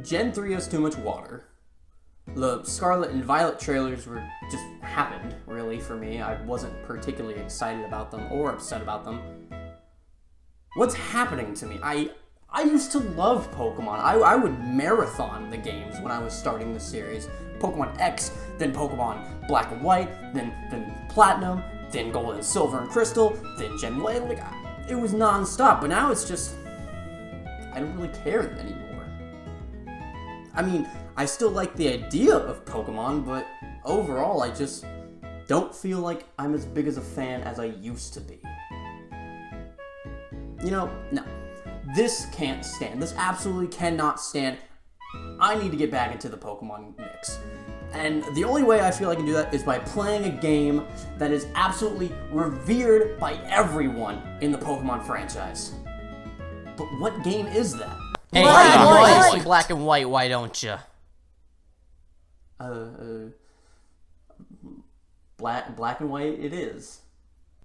Gen 3 has too much water. The Scarlet and Violet trailers were just happened, really, for me. I wasn't particularly excited about them or upset about them. What's happening to me? I used to love Pokemon. I would marathon the games when I was starting the series. Pokemon X, then Pokemon Black and White, then Platinum, then Gold and Silver and Crystal, then Gen 1. Like, it was non-stop, but now it's just... I don't really care anymore. I mean, I still like the idea of Pokemon, but overall, I just don't feel like I'm as big as a fan as I used to be. You know, no. This can't stand. This absolutely cannot stand. I need to get back into the Pokemon mix. And the only way I feel I can do that is by playing a game that is absolutely revered by everyone in the Pokemon franchise. But what game is that? Hey, black and white, why don't you? Black and White it is.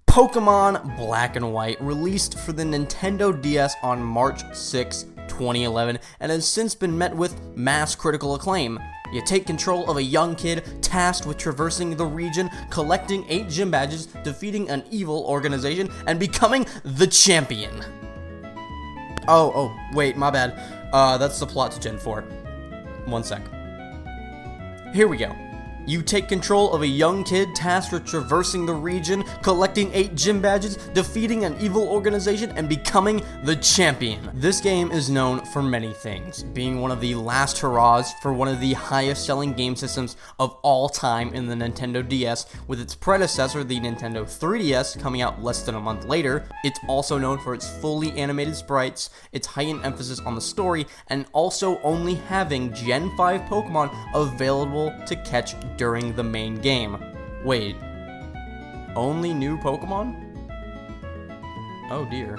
Pokemon Black and White, released for the Nintendo DS on March 6, 2011, and has since been met with mass critical acclaim. You take control of a young kid tasked with traversing the region, collecting 8 gym badges, defeating an evil organization, and becoming the champion. Oh, wait, my bad. That's the plot to Gen 4. One sec. Here we go. You take control of a young kid tasked with traversing the region, collecting 8 gym badges, defeating an evil organization, and becoming the champion. This game is known for many things, being one of the last hurrahs for one of the highest selling game systems of all time in the Nintendo DS, with its predecessor, the Nintendo 3DS, coming out less than a month later. It's also known for its fully animated sprites, its heightened emphasis on the story, and also only having Gen 5 Pokemon available to catch during the main game. Wait, only new Pokemon? Oh dear.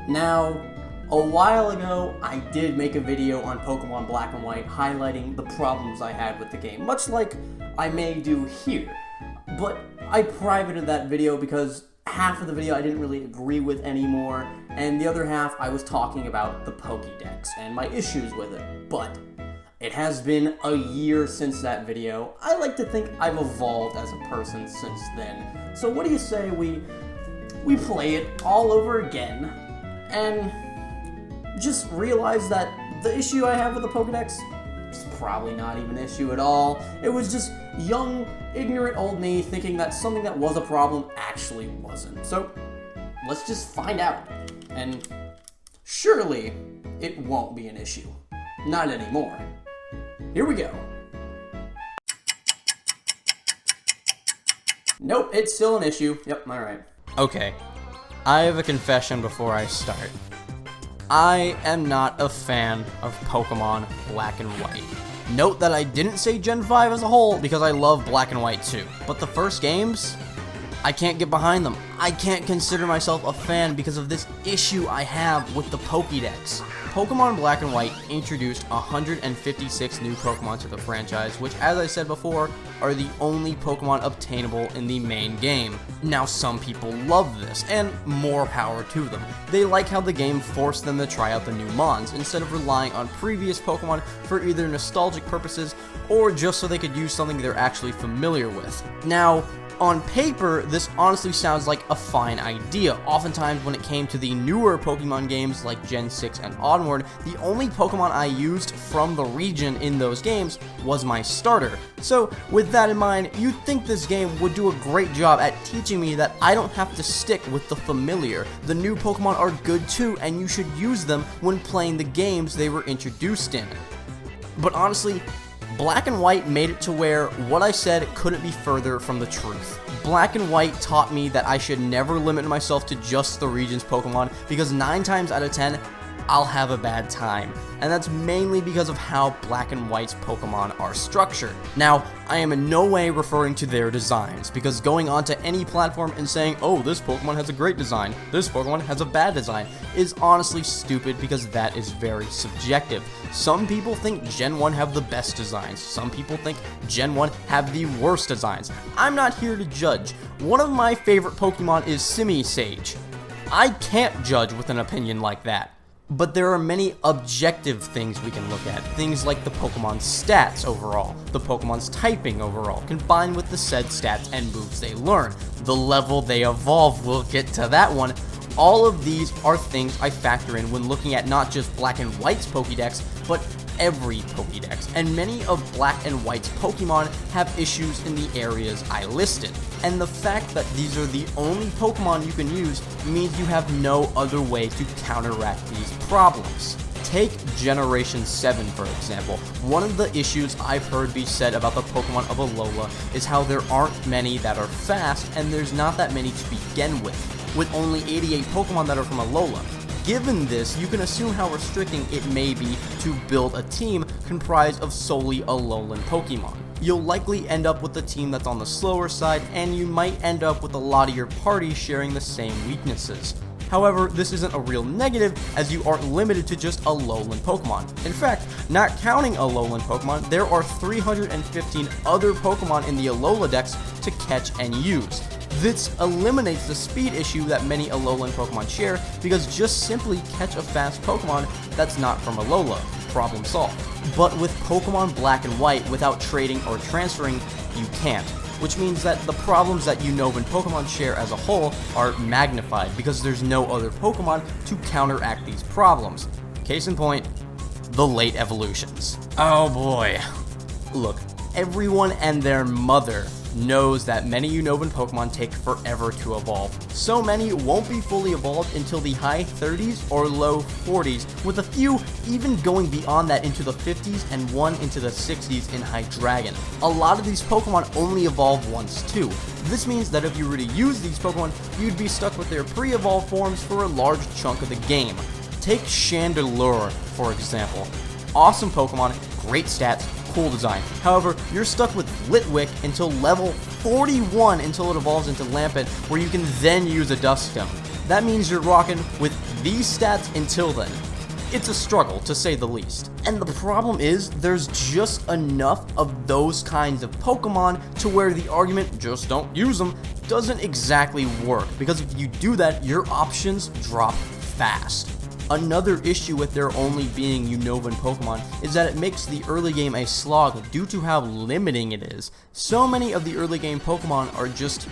Now, a while ago, I did make a video on Pokemon Black and White highlighting the problems I had with the game, much like I may do here. But I privated that video because half of the video I didn't really agree with anymore, and the other half I was talking about the Pokédex and my issues with it. But it has been a year since that video. I like to think I've evolved as a person since then. So what do you say we play it all over again and just realize that the issue I have with the Pokédex is probably not even an issue at all. It was just young, ignorant old me thinking that something that was a problem actually wasn't. So let's just find out. And surely it won't be an issue. Not anymore. Here we go. Nope, it's still an issue. Yep, alright. Okay, I have a confession before I start. I am not a fan of Pokemon Black and White. Note that I didn't say Gen 5 as a whole because I love Black and White too. But the first games, I can't get behind them. I can't consider myself a fan because of this issue I have with the Pokédex. Pokemon Black and White introduced 156 new Pokemon to the franchise, which, as I said before, are the only Pokemon obtainable in the main game. Now, some people love this, and more power to them. They like how the game forced them to try out the new Mons, instead of relying on previous Pokemon for either nostalgic purposes or just so they could use something they're actually familiar with. Now, on paper, this honestly sounds like a fine idea. Oftentimes when it came to the newer Pokemon games like Gen 6 and onward, the only Pokemon I used from the region in those games was my starter. So with that in mind, you'd think this game would do a great job at teaching me that I don't have to stick with the familiar. The new Pokemon are good too, and you should use them when playing the games they were introduced in. But honestly, Black and White made it to where what I said couldn't be further from the truth. Black and White taught me that I should never limit myself to just the region's Pokemon, because 9 times out of 10, I'll have a bad time. And that's mainly because of how Black and White's Pokemon are structured. Now, I am in no way referring to their designs, because going onto any platform and saying, oh, this Pokemon has a great design, this Pokemon has a bad design, is honestly stupid, because that is very subjective. Some people think Gen 1 have the best designs, some people think Gen 1 have the worst designs. I'm not here to judge. One of my favorite Pokemon is Simisage. I can't judge with an opinion like that. But there are many objective things we can look at, things like the Pokemon's stats overall, the Pokemon's typing overall, combined with the said stats and moves they learn, the level they evolve, we'll get to that one. All of these are things I factor in when looking at not just Black and White's Pokédex, but every Pokédex, and many of Black and White's Pokemon have issues in the areas I listed. And the fact that these are the only Pokemon you can use means you have no other way to counteract these problems. Take Generation 7 for example. One of the issues I've heard be said about the Pokemon of Alola is how there aren't many that are fast, and there's not that many to begin with only 88 Pokemon that are from Alola. Given this, you can assume how restricting it may be to build a team comprised of solely Alolan Pokemon. You'll likely end up with a team that's on the slower side, and you might end up with a lot of your party sharing the same weaknesses. However, this isn't a real negative, as you aren't limited to just Alolan Pokemon. In fact, not counting Alolan Pokemon, there are 315 other Pokemon in the Alola Dex to catch and use. This eliminates the speed issue that many Alolan Pokemon share, because just simply catch a fast Pokemon that's not from Alola. Problem solved. But with Pokemon Black and White, without trading or transferring, you can't. Which means that the problems that Unova and Pokemon share as a whole are magnified, because there's no other Pokemon to counteract these problems. Case in point, the late evolutions. Oh boy. Look, everyone and their mother knows that many Unovan Pokemon take forever to evolve. So many won't be fully evolved until the high 30s or low 40s, with a few even going beyond that into the 50s and one into the 60s in Hydreigon. A lot of these Pokemon only evolve once too. This means that if you were to use these Pokemon, you'd be stuck with their pre-evolved forms for a large chunk of the game. Take Chandelure, for example. Awesome Pokemon, great stats, cool design. However, you're stuck with Litwick until level 41 until it evolves into Lampent, where you can then use a Dusk Stone. That means you're rocking with these stats until then. It's a struggle, to say the least. And the problem is, there's just enough of those kinds of Pokemon to where the argument, just don't use them, doesn't exactly work, because if you do that, your options drop fast. Another issue with there only being Unovan Pokemon is that it makes the early game a slog due to how limiting it is. So many of the early game Pokemon are just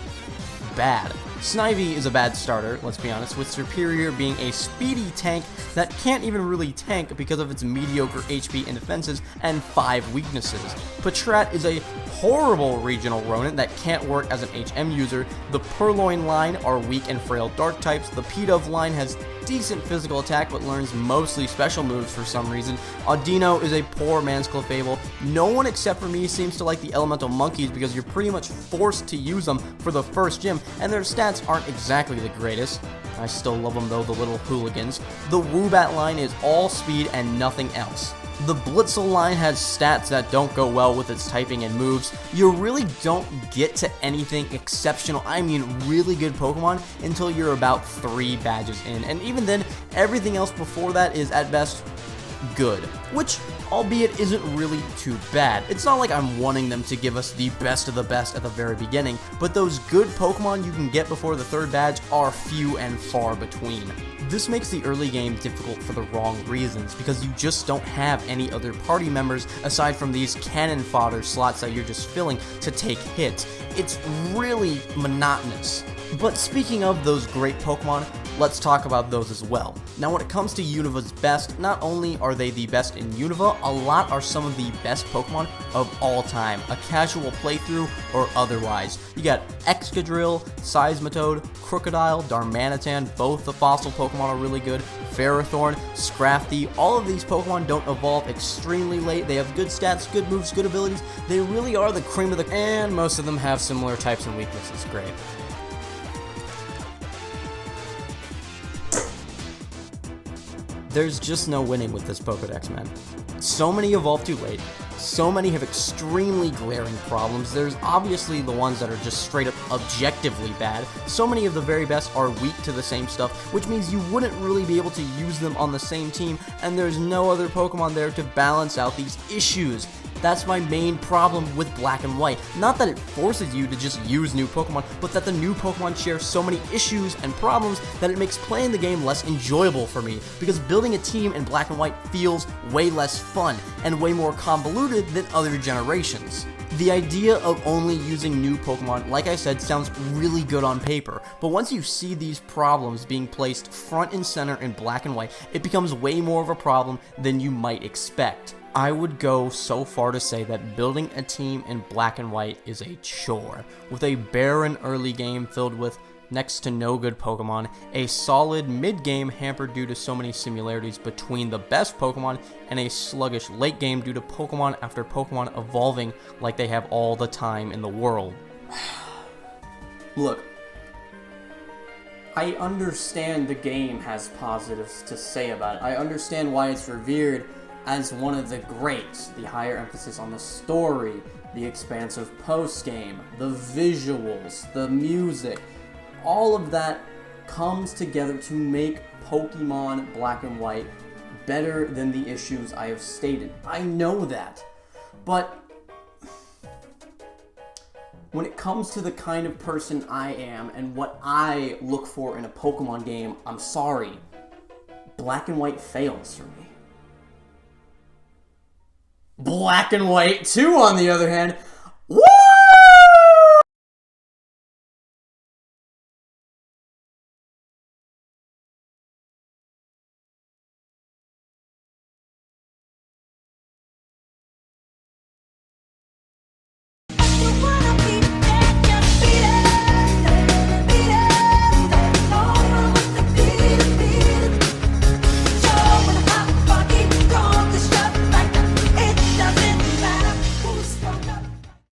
bad. Snivy is a bad starter, let's be honest, with Superior being a speedy tank that can't even really tank because of its mediocre HP and defenses and 5 weaknesses. Patrat is a horrible regional Ronin that can't work as an HM user. The Purloin line are weak and frail dark types. The Pidove line has decent physical attack but learns mostly special moves for some reason. Audino is a poor man's Clefable. No one except for me seems to like the Elemental Monkeys because you're pretty much forced to use them for the first gym, and their stats aren't exactly the greatest. I still love them though, the little hooligans. The Woobat line is all speed and nothing else. The Blitzel line has stats that don't go well with its typing and moves. You really don't get to anything exceptional, I mean really good Pokemon, until you're about 3 badges in, and even then, everything else before that is at best good, which, albeit, isn't really too bad. It's not like I'm wanting them to give us the best of the best at the very beginning, but those good Pokemon you can get before the 3rd badge are few and far between. This makes the early game difficult for the wrong reasons, because you just don't have any other party members aside from these cannon fodder slots that you're just filling to take hits. It's really monotonous. But speaking of those great Pokemon, let's talk about those as well. Now when it comes to Unova's best, not only are they the best in Unova, a lot are some of the best Pokemon of all time, a casual playthrough or otherwise. You got Excadrill, Seismitoad, Crocodile, Darmanitan, both the fossil Pokemon are really good, Ferrothorn, Scrafty, all of these Pokemon don't evolve extremely late, they have good stats, good moves, good abilities, they really are the cream of the, and most of them have similar types and weaknesses, great. There's just no winning with this Pokedex, man. So many evolve too late, so many have extremely glaring problems. There's obviously the ones that are just straight up objectively bad. So many of the very best are weak to the same stuff, which means you wouldn't really be able to use them on the same team, and there's no other Pokemon there to balance out these issues. That's my main problem with Black and White. Not that it forces you to just use new Pokemon, but that the new Pokemon share so many issues and problems that it makes playing the game less enjoyable for me, because building a team in Black and White feels way less fun and way more convoluted than other generations. The idea of only using new Pokemon, like I said, sounds really good on paper, but once you see these problems being placed front and center in Black and White, it becomes way more of a problem than you might expect. I would go so far to say that building a team in Black and White is a chore, with a barren early game filled with next to no good Pokemon, a solid mid-game hampered due to so many similarities between the best Pokemon, and a sluggish late game due to Pokemon after Pokemon evolving like they have all the time in the world. Look, I understand the game has positives to say about it. I understand why it's revered as one of the greats. The higher emphasis on the story, the expansive post-game, the visuals, the music. All of that comes together to make Pokemon Black and White better than the issues I have stated. I know that. But when it comes to the kind of person I am and what I look for in a Pokemon game, I'm sorry. Black and White fails for me. Black and White 2, on the other hand,